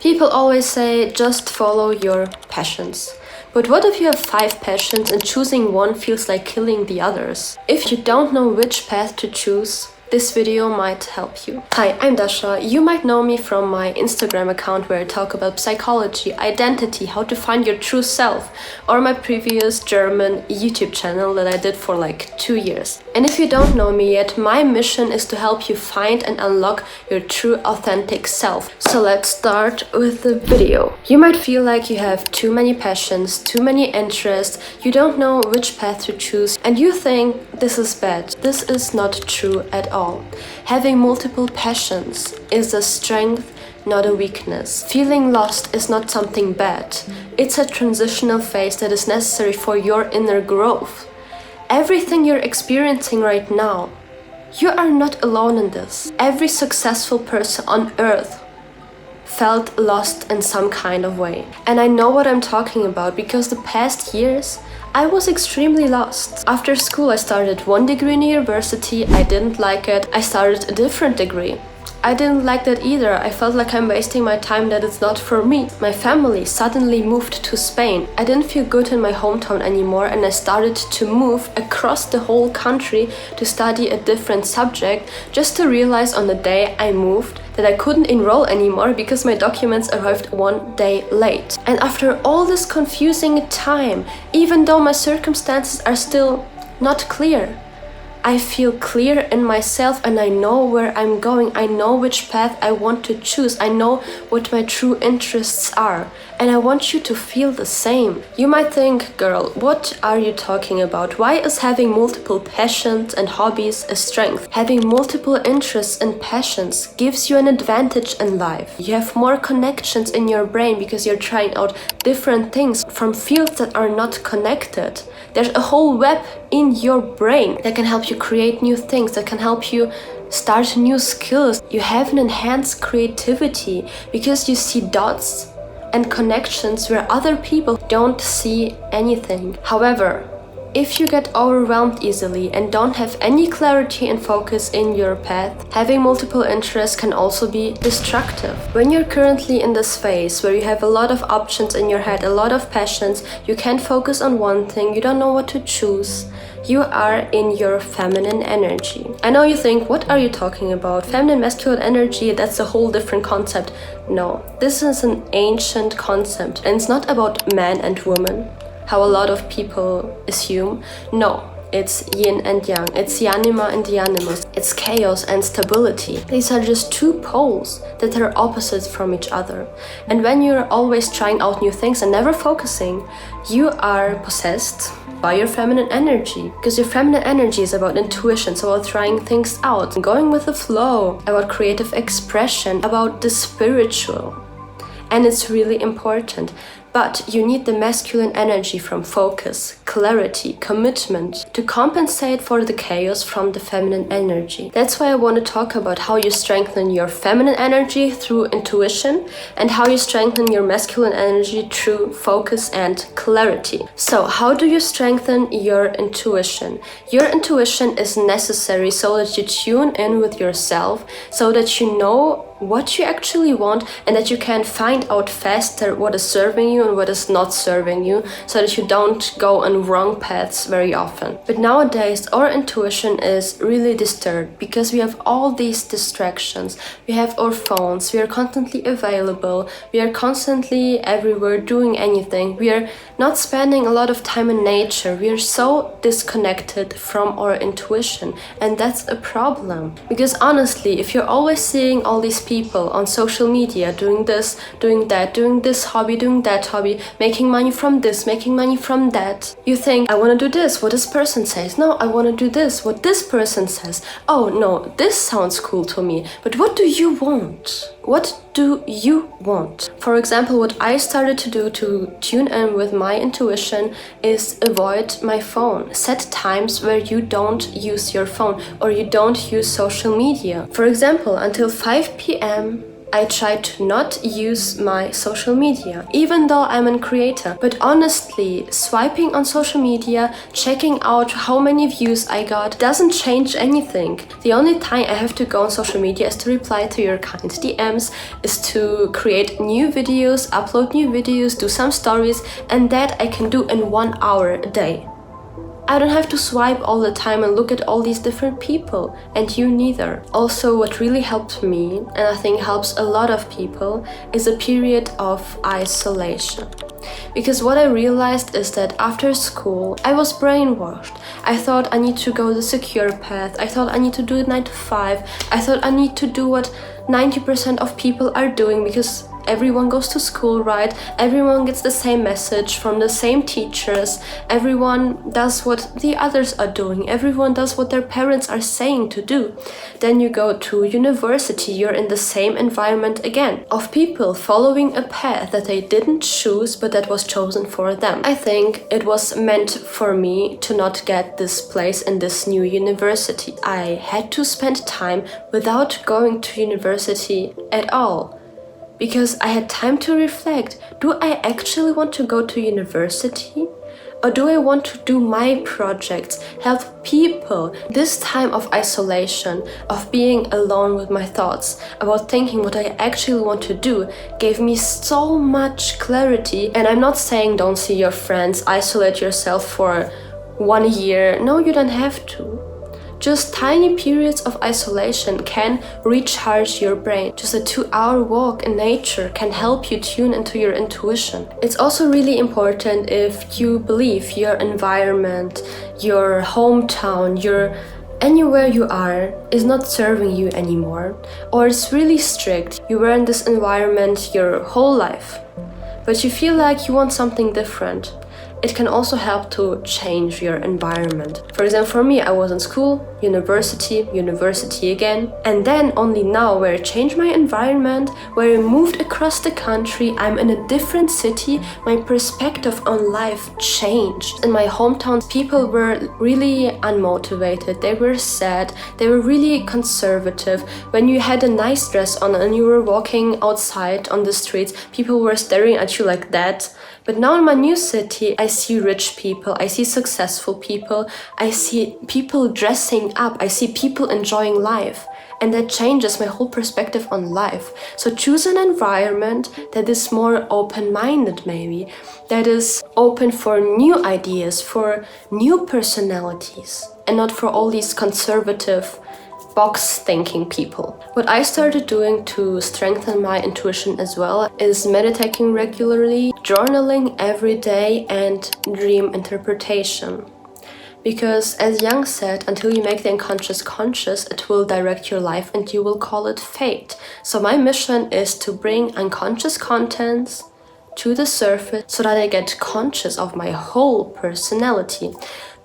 People always say, just follow your passions. But what if you have 5 passions and choosing one feels like killing the others? If you don't know which path to choose, this video might help you. Hi, I'm Dasha. You might know me from my Instagram account where I talk about psychology, identity, how to find your true self, or my previous German YouTube channel that I did for like 2 years. And if you don't know me yet, my mission is to help you find and unlock your true authentic self. So let's start with the video. You might feel like you have too many passions, too many interests, you don't know which path to choose, and you think this is bad. This is not true at all. Having multiple passions is a strength, not a weakness. Feeling lost is not something bad. It's a transitional phase that is necessary for your inner growth. Everything you're experiencing right now, you are not alone in this. Every successful person on earth felt lost in some kind of way. And I know what I'm talking about because the past years I was extremely lost. After school I started one degree in university, I didn't like it. I started a different degree. I didn't like that either. I felt like I'm wasting my time, that it's not for me. My family suddenly moved to Spain. I didn't feel good in my hometown anymore and I started to move across the whole country to study a different subject, just to realize on the day I moved that I couldn't enroll anymore because my documents arrived 1 day late. And after all this confusing time, even though my circumstances are still not clear, I feel clear in myself and I know where I'm going. I know which path I want to choose. I know what my true interests are. And I want you to feel the same. You might think, girl, what are you talking about? Why is having multiple passions and hobbies a strength? Having multiple interests and passions gives you an advantage in life. You have more connections in your brain because you're trying out different things from fields that are not connected. There's a whole web in your brain that can help you create new things, that can help you start new skills. You have an enhanced creativity because you see dots and connections where other people don't see anything. However, if you get overwhelmed easily and don't have any clarity and focus in your path, having multiple interests can also be destructive. When you're currently in this phase where you have a lot of options in your head, a lot of passions, you can't focus on one thing, you don't know what to choose, you are in your feminine energy. I know you think, what are you talking about? Feminine, masculine energy, that's a whole different concept. No, this is an ancient concept and it's not about man and woman, how a lot of people assume. No, it's yin and yang, it's the anima and the animus, it's chaos and stability. These are just two poles that are opposites from each other. And when you're always trying out new things and never focusing, you are possessed by your feminine energy. Because your feminine energy is about intuition, it's about trying things out, going with the flow, about creative expression, about the spiritual. And it's really important. But you need the masculine energy from focus, clarity, commitment to compensate for the chaos from the feminine energy. That's why I want to talk about how you strengthen your feminine energy through intuition and how you strengthen your masculine energy through focus and clarity. So how do you strengthen your intuition? Your intuition is necessary so that you tune in with yourself, so that you know what you actually want and that you can find out faster what is serving you and what is not serving you, so that you don't go on wrong paths very often. But nowadays our intuition is really disturbed because we have all these distractions. We have our phones, we are constantly available, we are constantly everywhere doing anything. We are not spending a lot of time in nature. We are so disconnected from our intuition, and that's a problem. Because honestly, if you're always seeing all these people on social media doing this, doing that, doing this hobby, doing that hobby, making money from this, making money from that, you think, I want to do this, what this person says. No, I want to do this, what this person says. Oh no, this sounds cool to me. But what do you want? What do you want? For example, what I started to do to tune in with my intuition is avoid my phone. Set times where you don't use your phone or you don't use social media. For example, until 5 p.m. I try to not use my social media, even though I'm a creator. But honestly, swiping on social media, checking out how many views I got, doesn't change anything. The only time I have to go on social media is to reply to your kind DMs, is to create new videos, upload new videos, do some stories, and that I can do in 1 hour a day. I don't have to swipe all the time and look at all these different people, and you neither. Also, what really helped me, and I think helps a lot of people, is a period of isolation. Because what I realized is that after school, I was brainwashed. I thought I need to go the secure path. I thought I need to do it 9 to 5. I thought I need to do what 90% of people are doing because everyone goes to school, right? Everyone gets the same message from the same teachers. Everyone does what the others are doing. Everyone does what their parents are saying to do. Then you go to university, you're in the same environment again, of people following a path that they didn't choose, but that was chosen for them. I think it was meant for me to not get this place in this new university. I had to spend time without going to university at all, because I had time to reflect. Do I actually want to go to university? Or do I want to do my projects, help people? This time of isolation, of being alone with my thoughts, about thinking what I actually want to do, gave me so much clarity. And I'm not saying don't see your friends, isolate yourself for 1 year. No, you don't have to. Just tiny periods of isolation can recharge your brain. Just a 2-hour walk in nature can help you tune into your intuition. It's also really important if you believe your environment, your hometown, anywhere you are is not serving you anymore, or it's really strict. You were in this environment your whole life, but you feel like you want something different. It can also help to change your environment. For example, for me, I was in school, university again, and then only now, where I changed my environment, where I moved across the country, I'm in a different city, my perspective on life changed. In my hometown, people were really unmotivated, they were sad, they were really conservative. When you had a nice dress on and you were walking outside on the streets, people were staring at you like that. But now in my new city, I see rich people, I see successful people, I see people dressing up, I see people enjoying life. And that changes my whole perspective on life. So choose an environment that is more open-minded maybe, that is open for new ideas, for new personalities, and not for all these conservative box-thinking people. What I started doing to strengthen my intuition as well is meditating regularly, journaling every day, and dream interpretation. Because as Jung said, until you make the unconscious conscious, it will direct your life and you will call it fate. So my mission is to bring unconscious contents to the surface so that I get conscious of my whole personality.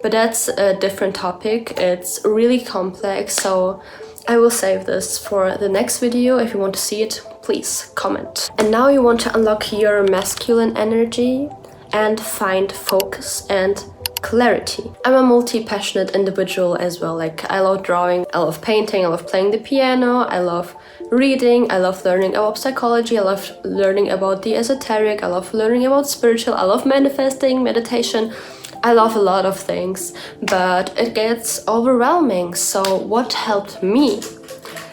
But that's a different topic, it's really complex, so I will save this for the next video. If you want to see it, please comment. And now you want to unlock your masculine energy and find focus and clarity. I'm a multi-passionate individual as well. Like, I love drawing, I love painting, I love playing the piano, I love reading, I love learning about psychology, I love learning about the esoteric, I love learning about spiritual, I love manifesting, meditation. I love a lot of things, but it gets overwhelming. So what helped me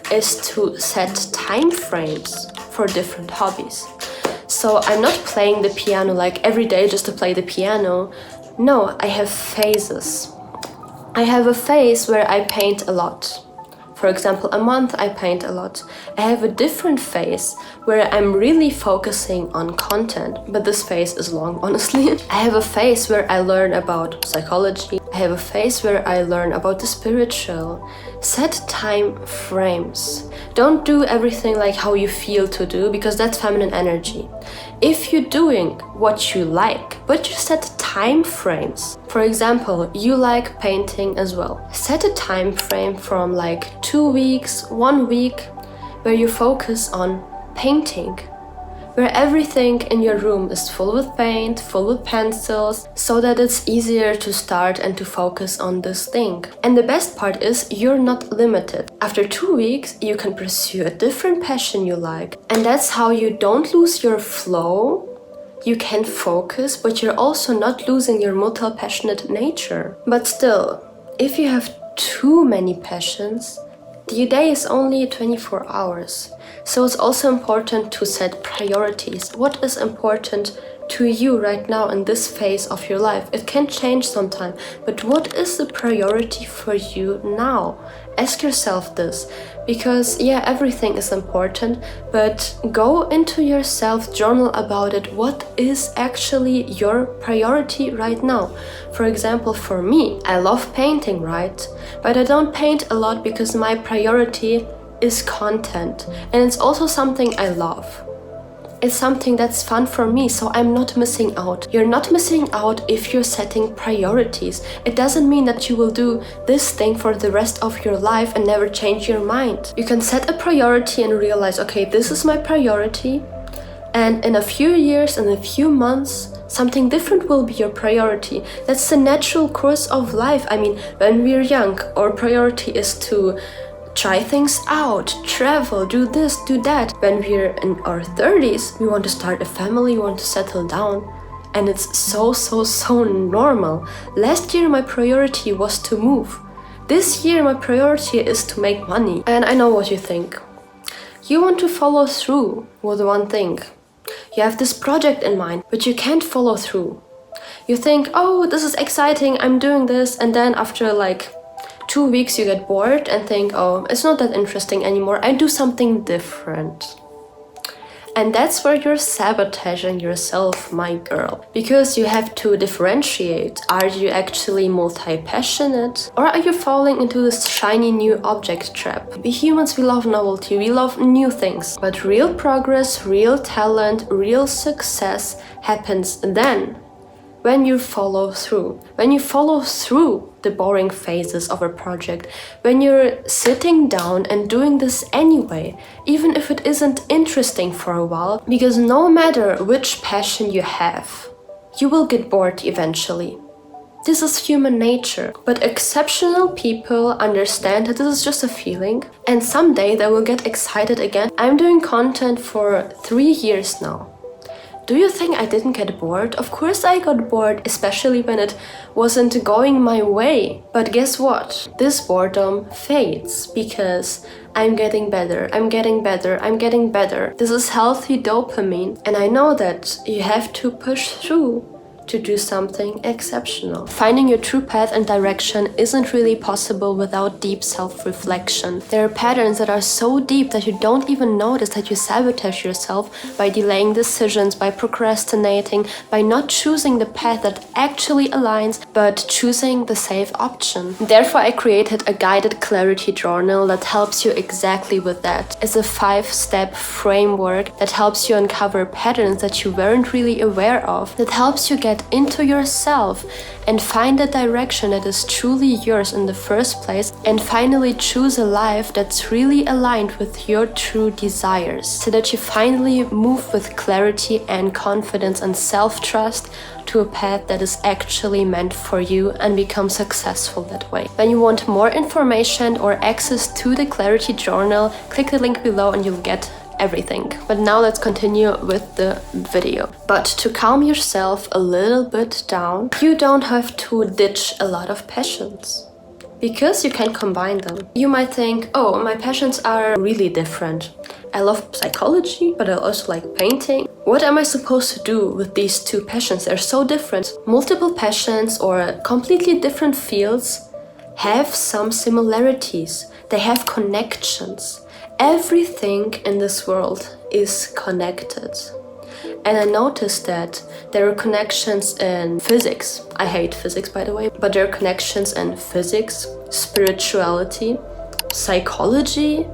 is to set time frames for different hobbies. So I'm not playing the piano like every day just to play the piano. No, I have phases. I have a phase where I paint a lot. For example, a month I paint a lot. I have a different phase where I'm really focusing on content, but this phase is long, honestly. I have a phase where I learn about psychology. I have a phase where I learn about the spiritual. Set time frames. Don't do everything like how you feel to do, because that's feminine energy. If you're doing what you like, but you set time frames. For example, you like painting as well. Set a time frame from like 2 weeks, 1 week, where you focus on painting. where everything in your room is full with paint, full with pencils, so that it's easier to start and to focus on this thing. And the best part is you're not limited. After 2 weeks, you can pursue a different passion you like. And that's how you don't lose your flow. You can focus, but you're also not losing your multi-passionate nature. But still, if you have too many passions, the day is only 24 hours. So it's also important to set priorities. What is important to you right now in this phase of your life? It can change sometime, but what is the priority for you now? Ask yourself this, because yeah, everything is important, but go into your self-journal about it. What is actually your priority right now? For example, for me, I love painting, right? But I don't paint a lot because my priority is content, and it's also something I love. It's something that's fun for me, so I'm not missing out. You're not missing out if you're setting priorities. It doesn't mean that you will do this thing for the rest of your life and never change your mind. You can set a priority and realize, okay, this is my priority, and in a few years, in a few months, something different will be your priority. That's the natural course of life. I mean, when we're young, our priority is to try things out, travel, do this, do that. When we're in our 30s, we want to start a family, we want to settle down. And it's so normal. Last year my priority was to move. This year my priority is to make money. And I know what you think. You want to follow through with one thing. You have this project in mind, but you can't follow through. You think, oh, this is exciting, I'm doing this, and then after like 2 weeks you get bored and think, oh, it's not that interesting anymore, I do something different. And that's where you're sabotaging yourself, my girl. Because you have to differentiate. Are you actually multi-passionate? Or are you falling into this shiny new object trap? We humans, we love novelty, we love new things. But real progress, real talent, real success happens then. When you follow through. When you follow through the boring phases of a project. When you're sitting down and doing this anyway, even if it isn't interesting for a while, because no matter which passion you have, you will get bored eventually. This is human nature, but exceptional people understand that this is just a feeling, and someday they will get excited again. I'm doing content for 3 years now. Do you think I didn't get bored? Of course I got bored, especially when it wasn't going my way. But guess what? This boredom fades because I'm getting better, I'm getting better, I'm getting better. This is healthy dopamine, and I know that you have to push through to do something exceptional. Finding your true path and direction isn't really possible without deep self-reflection. There are patterns that are so deep that you don't even notice that you sabotage yourself by delaying decisions, by procrastinating, by not choosing the path that actually aligns, but choosing the safe option. Therefore, I created a guided clarity journal that helps you exactly with that. It's a 5-step framework that helps you uncover patterns that you weren't really aware of, that helps you get into yourself and find a direction that is truly yours in the first place, and finally choose a life that's really aligned with your true desires, so that you finally move with clarity and confidence and self-trust to a path that is actually meant for you and become successful that way. When you want more information or access to the Clarity Journal, click the link below and you'll get everything. But now let's continue with the video. But to calm yourself a little bit down, you don't have to ditch a lot of passions, because you can combine them. You might think, oh, my passions are really different. I love psychology, but I also like painting. What am I supposed to do with these two passions? They're so different. Multiple passions or completely different fields have some similarities. They have connections. Everything in this world is connected. And I noticed that there are connections in physics. I hate physics, by the way, but there are connections in physics, spirituality, psychology,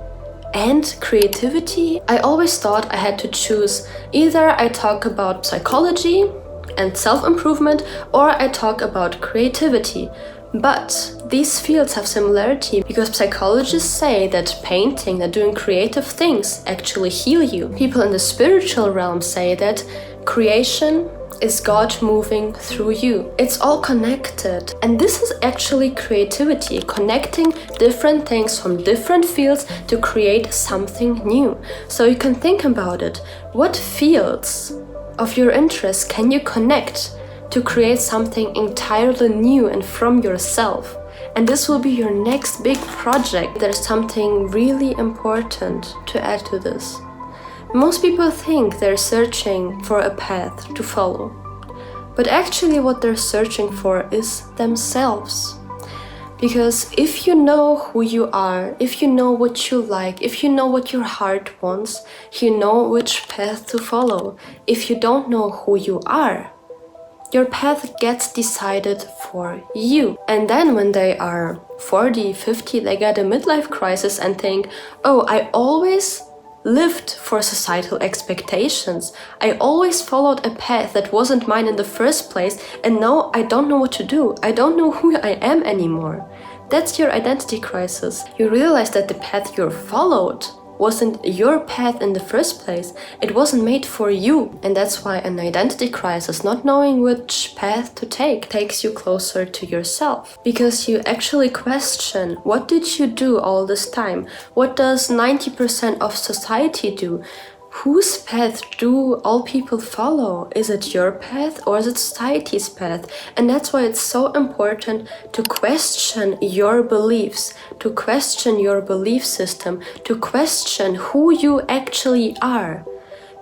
and creativity. I always thought I had to choose. Either I talk about psychology and self-improvement, or I talk about creativity. But these fields have similarity because psychologists say that painting, that doing creative things actually heal you. People in the spiritual realm say that creation is God moving through you. It's all connected. And this is actually creativity, connecting different things from different fields to create something new. So you can think about it. What fields of your interest can you connect to create something entirely new and from yourself? And this will be your next big project. There's something really important to add to this. Most people think they're searching for a path to follow, but actually what they're searching for is themselves. Because if you know who you are, if you know what you like, if you know what your heart wants, you know which path to follow. If you don't know who you are, your path gets decided for you. And then when they are 40, 50, they get a midlife crisis and think, oh, I always lived for societal expectations. I always followed a path that wasn't mine in the first place, and now I don't know what to do. I don't know who I am anymore. That's your identity crisis. You realize that the path you followed wasn't your path in the first place. It wasn't made for you. And that's why an identity crisis, not knowing which path to take, takes you closer to yourself. Because you actually question, what did you do all this time? What does 90% of society do? Whose path do all people follow? Is it your path or is it society's path? And that's why it's so important to question your beliefs, to question your belief system, to question who you actually are.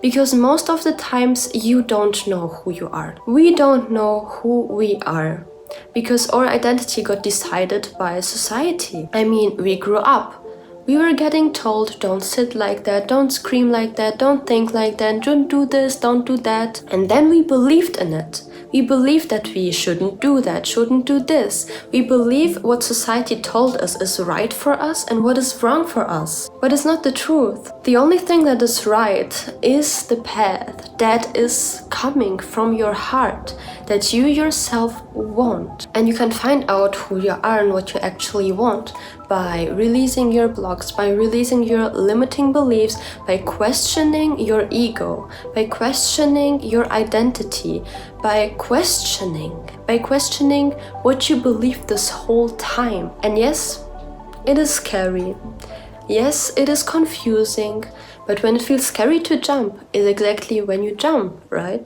Because most of the times you don't know who you are. We don't know who we are because our identity got decided by society. I mean, we grew up. We were getting told, don't sit like that, don't scream like that, don't think like that, don't do this, don't do that. And then we believed in it. We believed that we shouldn't do that, shouldn't do this. We believe what society told us is right for us and what is wrong for us. But it's not the truth. The only thing that is right is the path that is coming from your heart, that you yourself want. And you can find out who you are and what you actually want by releasing your blocks, by releasing your limiting beliefs, by questioning your ego, by questioning your identity, by questioning what you believed this whole time. And yes, it is scary. Yes, it is confusing, but when it feels scary to jump is exactly when you jump, right?